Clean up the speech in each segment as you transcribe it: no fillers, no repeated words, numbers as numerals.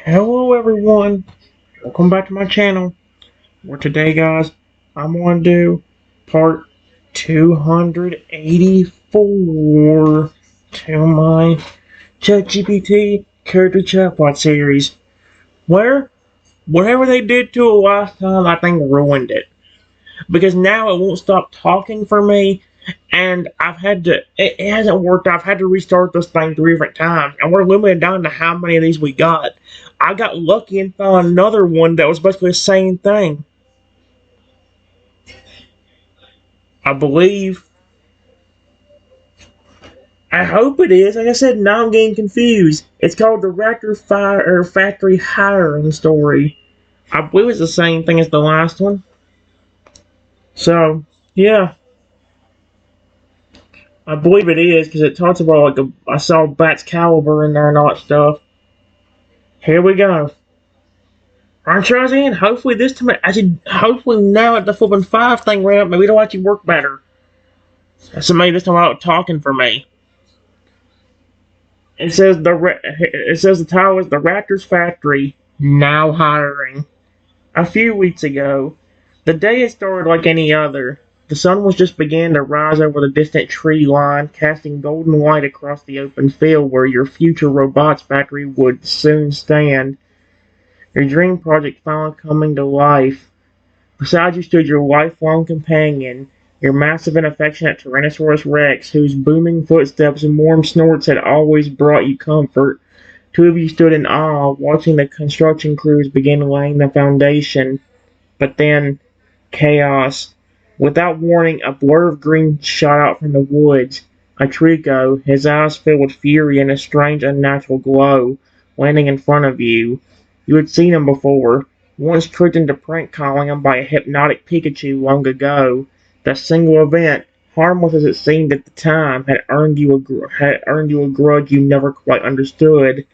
Hello everyone, welcome back to my channel, where today guys, I'm going to do part 284 to my ChatGPT Character Chatbot series, where whatever they did to it last time, I think ruined it. Because now it won't stop talking for me, and it hasn't worked. I've had to restart this thing 3 different times, and we're limited down to how many of these we got. I got lucky and found another one that was basically the same thing. I believe. I hope it is. Like I said, now I'm getting confused. It's called the Raptor Fire Factory Hiring Story. I believe it's the same thing as the last one. So, yeah. I believe it is because it talks about I saw Bat's caliber in there and all that stuff. Here we go. Aren't you in? Hopefully this time, hopefully now at the flipping 5 thing ran up, maybe it'll actually work better. So maybe this time out talking for me. It says the title is The Raptors Factory Now Hiring. A few weeks ago, the day had started like any other. The sun was just beginning to rise over the distant tree line, casting golden light across the open field where your future robots factory would soon stand. Your dream project finally coming to life. Beside you stood your lifelong companion, your massive and affectionate Tyrannosaurus Rex, whose booming footsteps and warm snorts had always brought you comfort. Two of you stood in awe, watching the construction crews begin laying the foundation. But then, chaos. Without warning, a blur of green shot out from the woods. A Trico, his eyes filled with fury and a strange unnatural glow, landing in front of you. You had seen him before, once tricked into prank calling him by a hypnotic Pikachu long ago. That single event, harmless as it seemed at the time, had earned you a grudge you never quite understood.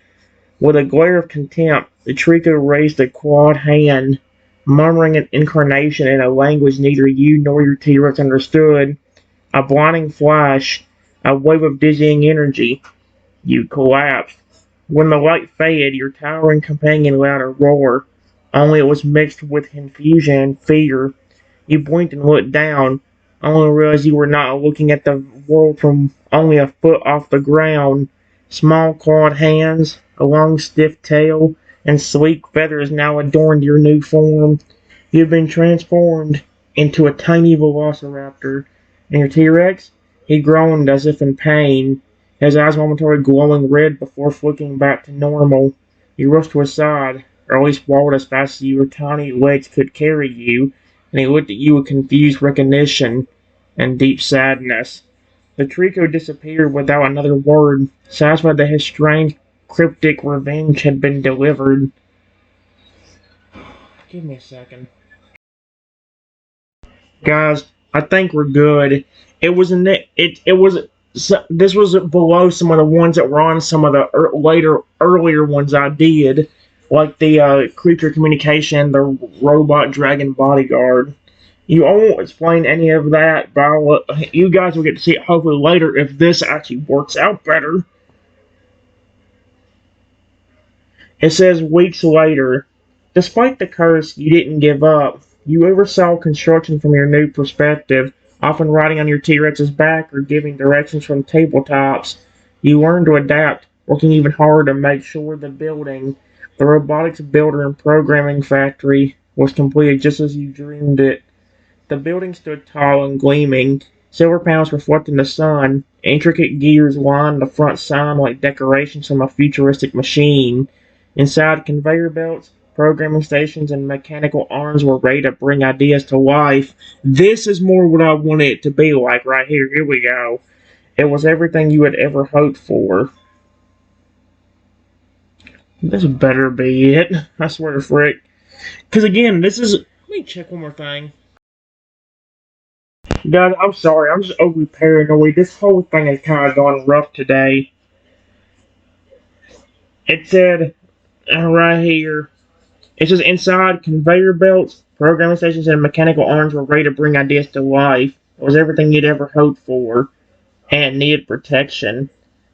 With a glare of contempt, the Trico raised a clawed hand, murmuring an incarnation in a language neither you nor your T-Rex understood. A blinding flash, a wave of dizzying energy. You collapsed. When the light faded, your towering companion let out a roar, only it was mixed with confusion and fear. You blinked and looked down, only to realize you were not looking at the world from only a foot off the ground. Small clawed hands, a long stiff tail, and sleek feathers now adorned your new form. You had been transformed into a tiny velociraptor, and your T-Rex? He groaned as if in pain, his eyes momentarily glowing red before flicking back to normal. You rushed to his side, or at least wallowed as fast as your tiny legs could carry you, and he looked at you with confused recognition and deep sadness. The Trico disappeared without another word, satisfied that his strange, cryptic revenge had been delivered. Give me a second. Guys, I think we're good. It was in the, it was this was below some of the ones that were on some of the earlier ones I did, like the creature communication, the robot dragon bodyguard. I won't explain any of that, but you guys will get to see it hopefully later if this actually works out better. It says weeks later, despite the curse, you didn't give up. You oversaw construction from your new perspective, often riding on your T-Rex's back or giving directions from tabletops. You learned to adapt, working even harder to make sure the robotics builder and programming factory, was completed just as you dreamed it. The building stood tall and gleaming, silver panels reflecting the sun. Intricate gears lined the front sign like decorations from a futuristic machine. Inside, conveyor belts, programming stations, and mechanical arms were ready to bring ideas to life. This is more what I wanted it to be like right here. Here we go. It was everything you had ever hoped for. This better be it. I swear to frick. Because again, this is... Let me check one more thing. Guys, I'm sorry. I'm just overly paranoid. This whole thing has kind of gone rough today. It said right here. It says inside conveyor belts, programming stations, and mechanical arms were ready to bring ideas to life. It was everything you'd ever hoped for, and needed protection.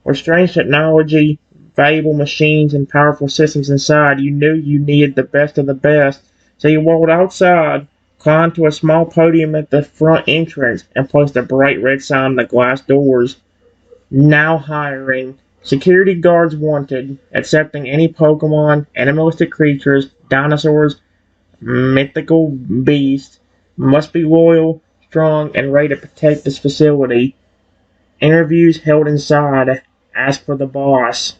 With strange technology, valuable machines and powerful systems inside, you knew you needed the best of the best. So you walked outside, climbed to a small podium at the front entrance, and placed a bright red sign on the glass doors. Now hiring. Security guards wanted, accepting any Pokemon, animalistic creatures, dinosaurs, mythical beasts. Must be loyal, strong, and ready to protect this facility. Interviews held inside. Ask for the boss.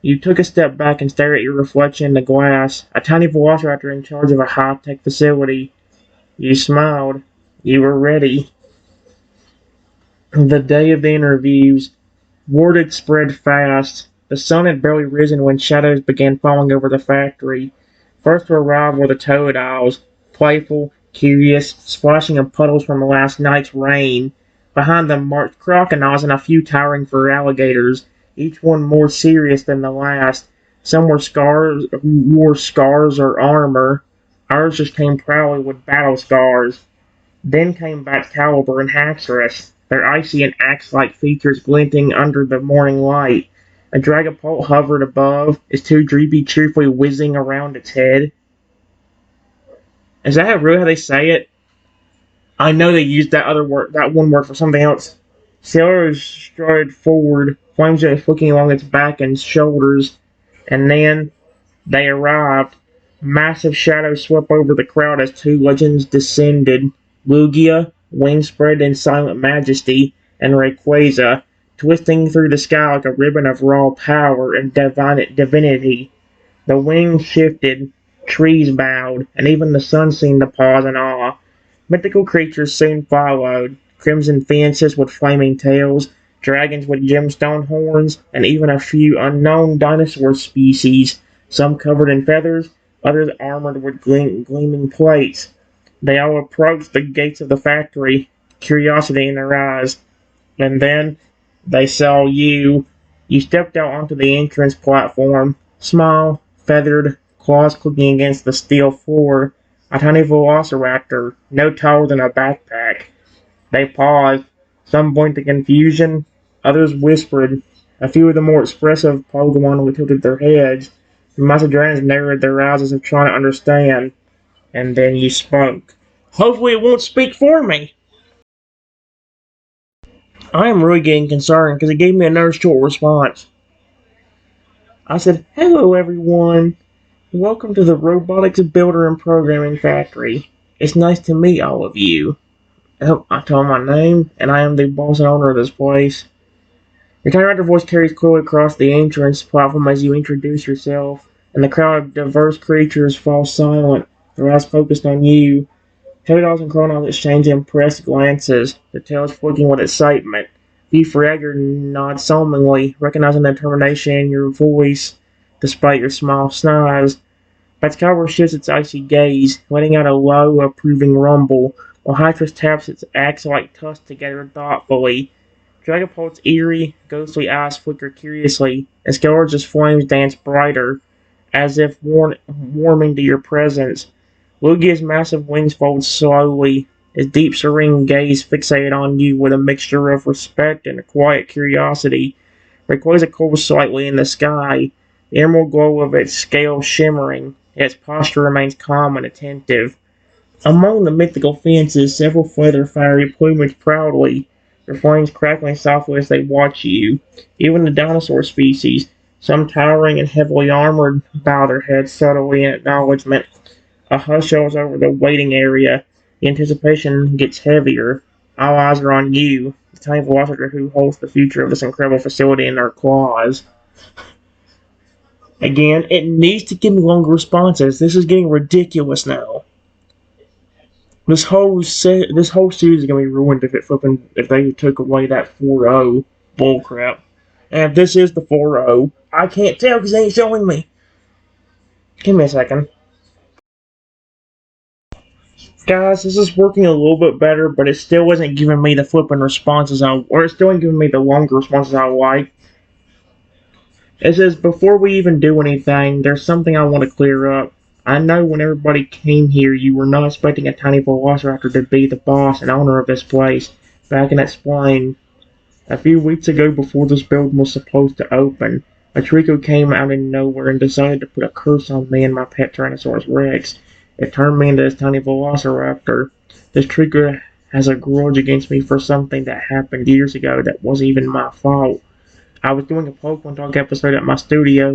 You took a step back and stared at your reflection in the glass, a tiny velociraptor in charge of a high-tech facility. You smiled. You were ready. The day of the interviews, word had spread fast. The sun had barely risen when shadows began falling over the factory. First to arrive were the Totodiles, playful, curious, splashing in puddles from last night's rain. Behind them marched crocodiles and a few towering fur alligators, each one more serious than the last. Some wore scars or armor. Ours just came proudly with battle scars. Then came Batcaliber and Haxorus, their icy and axe-like features glinting under the morning light. A Dragapult hovered above, its two dreepy cheerfully whizzing around its head. Is that really how they say it? I know they used that one word for something else. Sailors strode forward, flames flicking along its back and shoulders, and then they arrived. Massive shadows swept over the crowd as two legends descended. Lugia, wings spread in silent majesty, and Rayquaza, twisting through the sky like a ribbon of raw power and divinity. The wings shifted, trees bowed, and even the sun seemed to pause in awe. Mythical creatures soon followed, crimson fences with flaming tails, dragons with gemstone horns, and even a few unknown dinosaur species, some covered in feathers, others armored with gleaming plates. They all approached the gates of the factory, curiosity in their eyes. And then they saw you. You stepped out onto the entrance platform, small, feathered, claws clicking against the steel floor, a tiny velociraptor, no taller than a backpack. They paused. Some blinked in confusion, others whispered. A few of the more expressive Pokemon tilted their heads. The Macedonians narrowed their eyes as if trying to understand. And then you spoke. Hopefully it won't speak for me. I am really getting concerned because it gave me another short response. I said, "Hello everyone. Welcome to the Robotics Builder and Programming Factory. It's nice to meet all of you." I told my name, and I am the boss and owner of this place. Your typewriter voice carries clearly across the entrance platform as you introduce yourself, and the crowd of diverse creatures falls silent, their eyes focused on you. Totodiles and Chronons exchange impressed glances, their tails flicking with excitement. Fragger nods solemnly, recognizing the determination in your voice, despite your small snize. Batcaliber shifts its icy gaze, letting out a low, approving rumble, while Haxorus taps its axe-like tusks together thoughtfully. Dragapult's eerie, ghostly eyes flicker curiously, and Skelorge's flames dance brighter, as if warming to your presence. Lugia's massive wings fold slowly, his deep, serene gaze fixated on you with a mixture of respect and a quiet curiosity. Rayquaza cools slightly in the sky, the emerald glow of its scales shimmering, yet its posture remains calm and attentive. Among the mythical fences, several feather fiery plumage proudly, their flames crackling softly as they watch you. Even the dinosaur species, some towering and heavily armored, bow their heads subtly in acknowledgement. A hush goes over the waiting area. The anticipation gets heavier. All eyes are on you, the tiny velociraptor who holds the future of this incredible facility in their claws. Again, it needs to give me longer responses. This is getting ridiculous now. This whole series is gonna be ruined if they took away that 4-0 bullcrap. And if this is the 4-0, I can't tell because they ain't showing me. Give me a second. Guys, this is working a little bit better, but it still isn't giving me the flipping responses or it's still isn't giving me the longer responses I like. It says, before we even do anything, there's something I want to clear up. I know when everybody came here, you were not expecting a tiny velociraptor to be the boss and owner of this place, but I can explain. A few weeks ago, before this building was supposed to open, A Trico came out of nowhere and decided to put a curse on me and my pet Tyrannosaurus Rex. It turned me into this tiny velociraptor. This Trico has a grudge against me for something that happened years ago that wasn't even my fault. I was doing a Pokemon Talk episode at my studio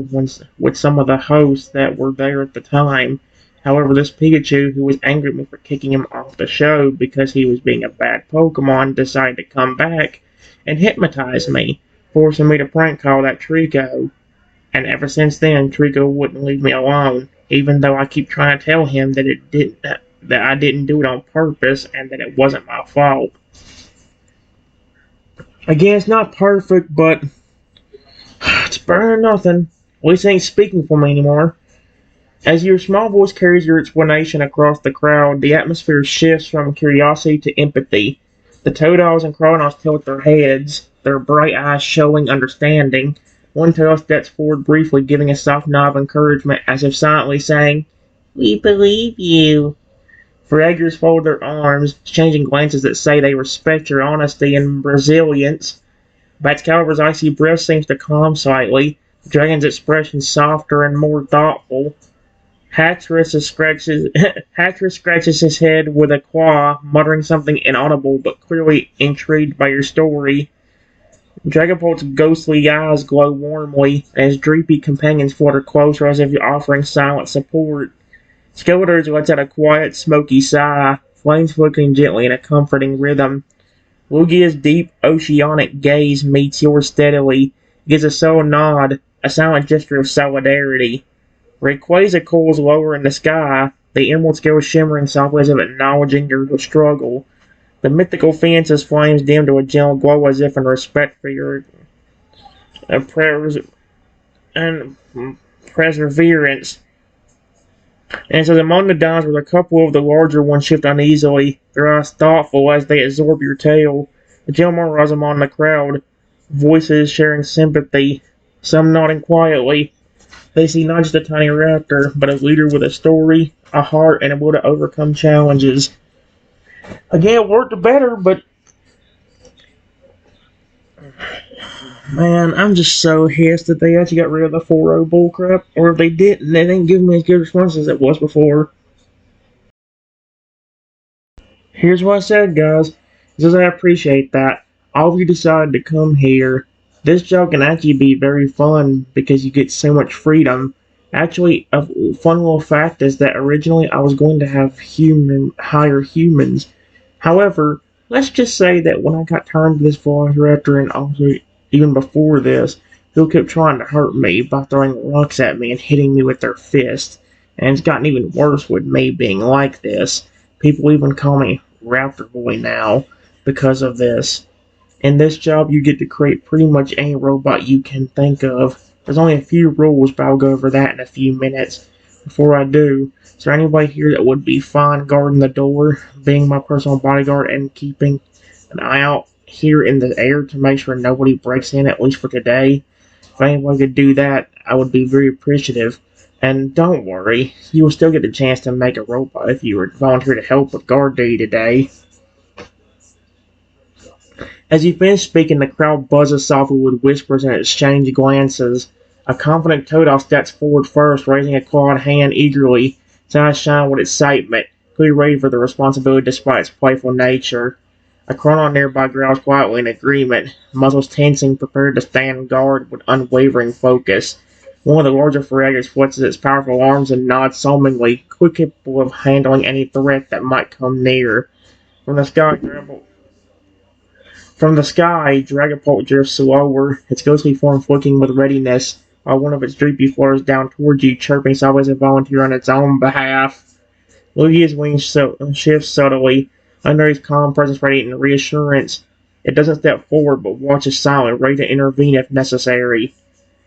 with some of the hosts that were there at the time. However, this Pikachu, who was angry at me for kicking him off the show because he was being a bad Pokemon, decided to come back and hypnotize me, forcing me to prank call that Trico. And ever since then, Trico wouldn't leave me alone, even though I keep trying to tell him that I didn't do it on purpose and that it wasn't my fault. Again, it's not perfect, but it's better than nothing. At least it ain't speaking for me anymore. As your small voice carries your explanation across the crowd, the atmosphere shifts from curiosity to empathy. The Toadals and Crawdons tilt their heads, their bright eyes showing understanding. One Toadal steps forward briefly, giving a soft nod of encouragement, as if silently saying, "We believe you." Fraggers fold their arms, exchanging glances that say they respect your honesty and resilience. Batcalibur's icy breath seems to calm slightly, the dragon's expression softer and more thoughtful. Hatteras scratches his head with a claw, muttering something inaudible but clearly intrigued by your story. Dragapult's ghostly eyes glow warmly, and his droopy companions flutter closer as if offering silent support. Skeletors lets out a quiet, smoky sigh, flames flickering gently in a comforting rhythm. Lugia's deep, oceanic gaze meets yours steadily, gives a subtle nod, a silent gesture of solidarity. Rayquaza coils lower in the sky, the emerald scales shimmering softly as if acknowledging your struggle. The mythical fence's flames dim to a gentle glow as if in respect for your prayers and perseverance. And so among the dimes with a couple of the larger ones shift uneasily, their eyes thoughtful as they absorb your tale. The gentlemen rise among the crowd, voices sharing sympathy, some nodding quietly. They see not just a tiny raptor, but a leader with a story, a heart, and a will to overcome challenges. Again, it worked better, but man, I'm just so pissed that they actually got rid of the 4-0 bullcrap. Or if they didn't, they didn't give me as good responses as it was before. Here's what I said, guys. Says I appreciate that. All of you decided to come here. This job can actually be very fun because you get so much freedom. Actually, a fun little fact is that originally I was going to have hire humans. However, let's just say that when I got turned to this Velociraptor and also even before this, who kept trying to hurt me by throwing rocks at me and hitting me with their fists. And it's gotten even worse with me being like this. People even call me Raptor Boy now because of this. In this job, you get to create pretty much any robot you can think of. There's only a few rules, but I'll go over that in a few minutes. Before I do, is there anybody here that would be fine guarding the door, being my personal bodyguard, and keeping an eye out here in the air to make sure nobody breaks in, at least for today? If anybody could do that, I would be very appreciative. And don't worry, you will still get the chance to make a robot if you volunteer to help with guard duty today. As you finish speaking, the crowd buzzes softly with whispers and exchange glances. A confident Toadal steps forward first, raising a clawed hand eagerly. His eyes shine with excitement, clearly ready for the responsibility despite its playful nature. A Crawdon nearby growls quietly in agreement, muscles tensing, prepared to stand guard with unwavering focus. One of the larger Ferragas flexes its powerful arms and nods solemnly, quick capable of handling any threat that might come near. From the sky, Dragapult drifts slower, its ghostly form flicking with readiness, while one of its droopy flutters down towards you, chirping sideways a volunteer on its own behalf. Lugia's wings shift subtly, under his calm presence radiating reassurance. It doesn't step forward, but watches silently, ready to intervene if necessary.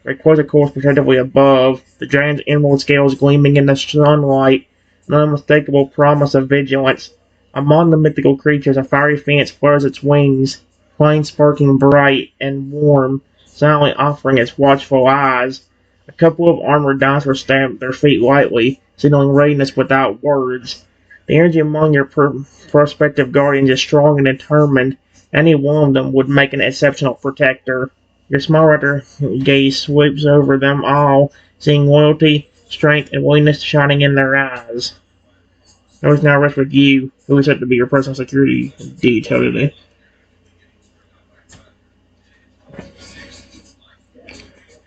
Rayquaza coils protectively above, the dragon's emerald scales gleaming in the sunlight, an unmistakable promise of vigilance. Among the mythical creatures, a fiery phoenix flutters its wings, flame sparkling bright and warm, silently offering its watchful eyes. A couple of armored dinosaurs stamp their feet lightly, signaling readiness without words. The energy among your prospective guardians is strong and determined. Any one of them would make an exceptional protector. Your small raptor gaze sweeps over them all, seeing loyalty, strength, and willingness shining in their eyes. I was now rest with you, who is said to be your personal security detail today.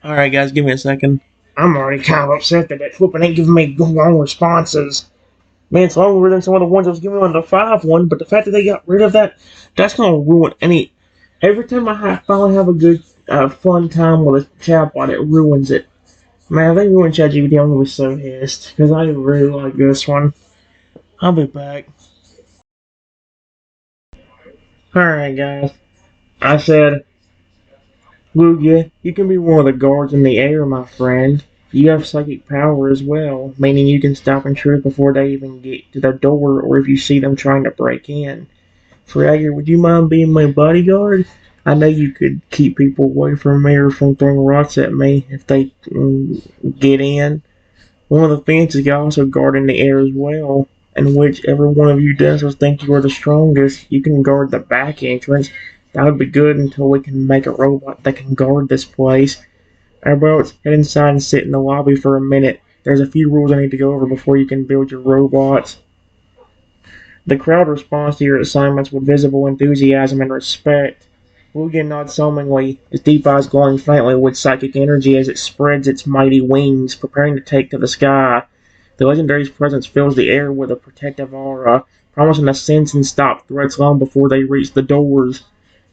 Alright, guys, give me a second. I'm already kind of upset that flipping ain't giving me long responses. Man, it's longer than some of the ones I was giving on the 5 one, but the fact that they got rid of that, that's gonna ruin any. Every time finally have a good, fun time with a chatbot, it ruins it. Man, if they ruin ChatGPT, I'm gonna be so pissed, because I really like this one. I'll be back. Alright, guys. I said, Lugia, you can be one of the guards in the air, my friend. You have psychic power as well, meaning you can stop intruders before they even get to the door or if you see them trying to break in. Fragger, would you mind being my bodyguard? I know you could keep people away from me or from throwing rocks at me if they get in. One of the fences can also guard in the air as well, and whichever one of you does think you are the strongest, you can guard the back entrance. That would be good until we can make a robot that can guard this place. Everybody else, head inside and sit in the lobby for a minute. There's a few rules I need to go over before you can build your robots. The crowd responds to your assignments with visible enthusiasm and respect. Lugia nods solemnly, his deep eyes glowing faintly with psychic energy as it spreads its mighty wings, preparing to take to the sky. The legendary's presence fills the air with a protective aura, promising to sense and stop threats long before they reach the doors.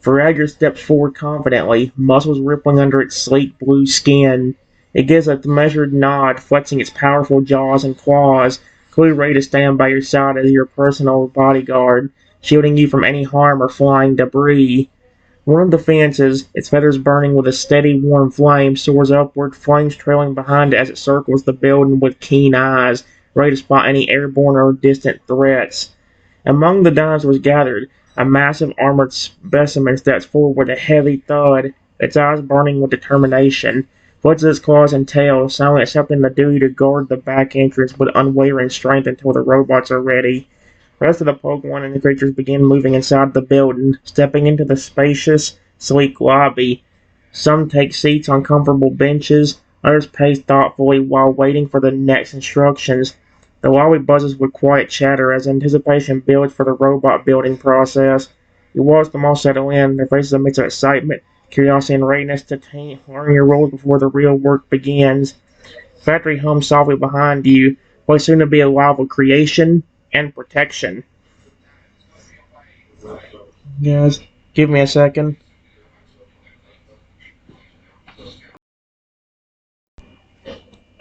Faragher steps forward confidently, muscles rippling under its sleek blue skin. It gives a measured nod, flexing its powerful jaws and claws, clearly ready to stand by your side as your personal bodyguard, shielding you from any harm or flying debris. One of the fences, its feathers burning with a steady, warm flame, soars upward, flames trailing behind it as it circles the building with keen eyes, ready to spot any airborne or distant threats. Among the dinosaurs gathered, a massive armored specimen steps forward with a heavy thud, its eyes burning with determination. Flexes its claws and tail, silently accepting the duty to guard the back entrance with unwavering strength until the robots are ready. The rest of the Pokemon and the creatures begin moving inside the building, stepping into the spacious, sleek lobby. Some take seats on comfortable benches, others pace thoughtfully while waiting for the next instructions. The lobby buzzes with quiet chatter as anticipation builds for the robot building process. You watch them all settle in, their faces a mix of excitement, curiosity, and readiness to learn your roles before the real work begins. Factory hums softly behind you, what soon to be a live with creation and protection. Guys, give me a second.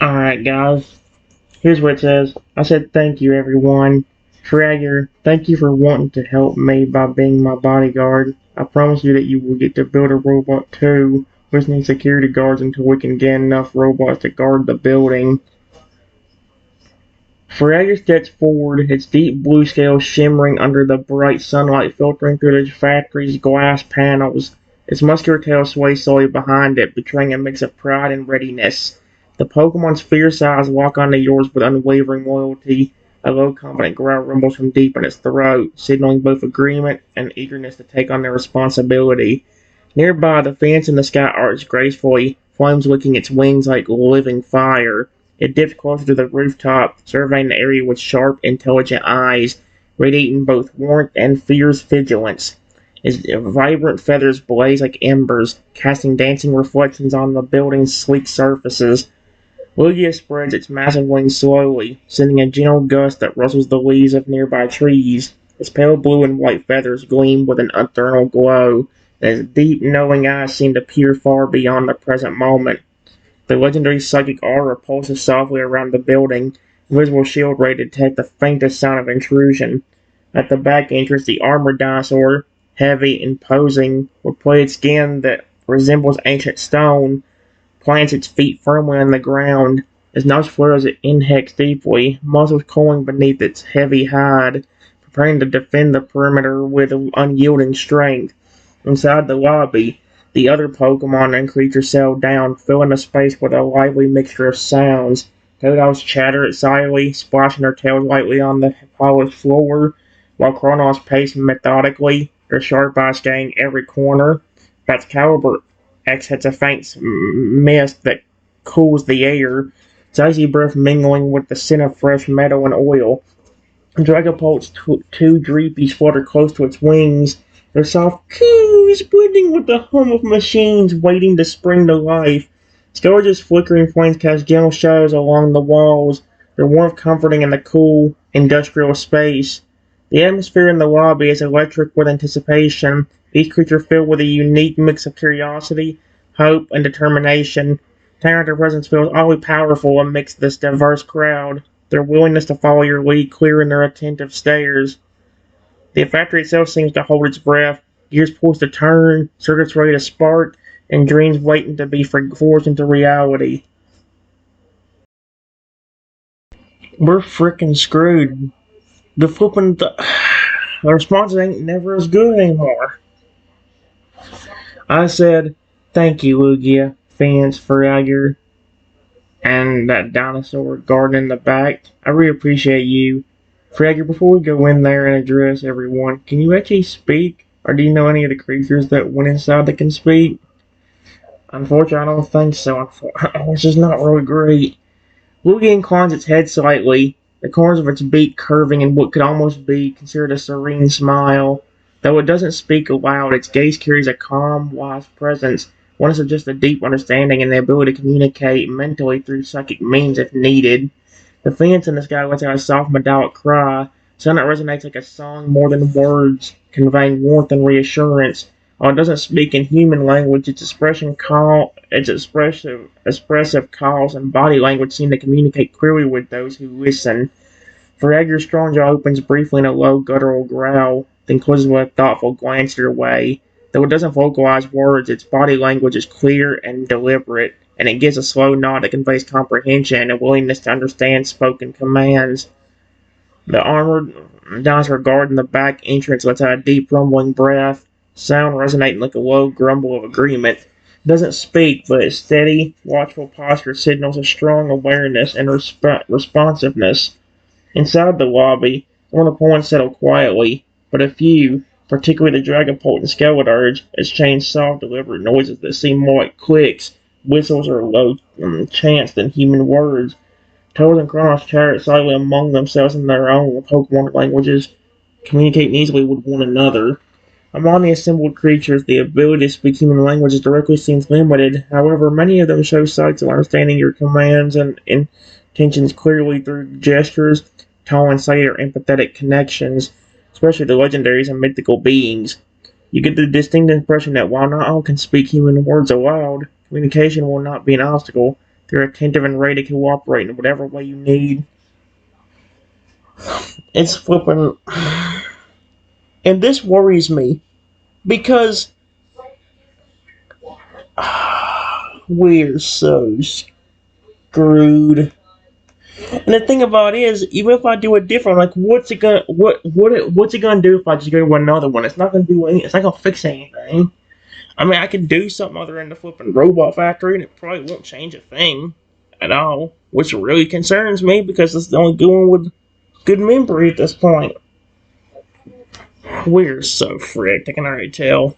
Alright, guys. Here's what it says. I said thank you, everyone. Fragger, thank you for wanting to help me by being my bodyguard. I promise you that you will get to build a robot too. We just need security guards until we can get enough robots to guard the building. Fragger steps forward, its deep blue scales shimmering under the bright sunlight filtering through the factory's glass panels. Its muscular tail sways slowly behind it, betraying a mix of pride and readiness. The Pokemon's fierce eyes lock onto yours with unwavering loyalty. A low, confident growl rumbles from deep in its throat, signaling both agreement and eagerness to take on their responsibility. Nearby, the fence in the sky arcs gracefully, flames licking its wings like living fire. It dips closer to the rooftop, surveying the area with sharp, intelligent eyes, radiating both warmth and fierce vigilance. Its vibrant feathers blaze like embers, casting dancing reflections on the building's sleek surfaces. Lugia spreads its massive wings slowly, sending a gentle gust that rustles the leaves of nearby trees. Its pale blue and white feathers gleam with an eternal glow, and its deep, knowing eyes seem to peer far beyond the present moment. The legendary psychic aura pulses softly around the building, a visible shield ready to detect the faintest sign of intrusion. At the back entrance, the armored dinosaur, heavy, imposing, with plated skin that resembles ancient stone, plants its feet firmly on the ground. Its nose flares it inhales deeply, muscles coiling beneath its heavy hide, preparing to defend the perimeter with unyielding strength. Inside the lobby, the other Pokemon and creatures settle down, filling the space with a lively mixture of sounds. Toadals chatter excitedly, splashing their tails lightly on the polished floor, while Chronos pace methodically, their sharp eyes scanning every corner. Excalibur exhales a faint mist that cools the air, its icy breath mingling with the scent of fresh metal and oil. Dragapult's two dreepies flutter close to its wings, their soft coos blending with the hum of machines waiting to spring to life. Scourge's flickering flames cast gentle shadows along the walls, their warmth comforting in the cool, industrial space. The atmosphere in the lobby is electric with anticipation, each creature filled with a unique mix of curiosity, hope, and determination. Their presence feels oddly powerful amidst this diverse crowd, their willingness to follow your lead clear in their attentive stares. The factory itself seems to hold its breath, gears poised to turn, circuits ready to spark, and dreams waiting to be forged into reality. We're frickin' screwed. The responses ain't never as good anymore. I said, thank you, Lugia, fans, for your and that dinosaur garden in the back. I really appreciate you. Fragger, before we go in there and address everyone, can you actually speak? Or do you know any of the creatures that went inside that can speak? Unfortunately, I don't think so, which is not really great. Lugia inclines its head slightly, the corners of its beak curving in what could almost be considered a serene smile. Though it doesn't speak aloud, its gaze carries a calm, wise presence, one of just a deep understanding and the ability to communicate mentally through psychic means if needed. The phoenix in the sky lets out a soft metallic cry, sound that resonates like a song more than words, conveying warmth and reassurance. While it doesn't speak in human language, its expressive calls and body language seem to communicate clearly with those who listen. Feragur's strong jaw opens briefly in a low guttural growl, then closes with a thoughtful glance your way. Though it doesn't vocalize words, its body language is clear and deliberate, and it gives a slow nod that conveys comprehension and a willingness to understand spoken commands. The armored dinosaur guard in the back entrance lets out a deep rumbling breath, sound resonating like a low grumble of agreement. It doesn't speak, but its steady, watchful posture signals a strong awareness and responsiveness. Inside the lobby, some of the points settle quietly, but a few, particularly the Dragapult and Skeleturge, exchange soft, deliberate noises that seem more like clicks, whistles, or low chants than human words. Toads and Kronos chat silently among themselves in their own Pokemon languages, communicating easily with one another. Among the assembled creatures, the ability to speak human languages directly seems limited. However, many of them show signs of understanding your commands and intentions clearly through gestures, tone, and sight, or empathetic connections, especially the legendaries and mythical beings. You get the distinct impression that while not all can speak human words aloud, communication will not be an obstacle. They're attentive and ready to cooperate in whatever way you need. It's flipping. And this worries me because we're so screwed. And the thing about it is, even if I do it different, like what's it gonna do if I just go to another one? It's not gonna do anything. It's not gonna fix anything. I mean, I could do something other than the flipping robot factory, and it probably won't change a thing at all, which really concerns me because it's the only good one with good memory at this point. We're so fricked, I can already tell.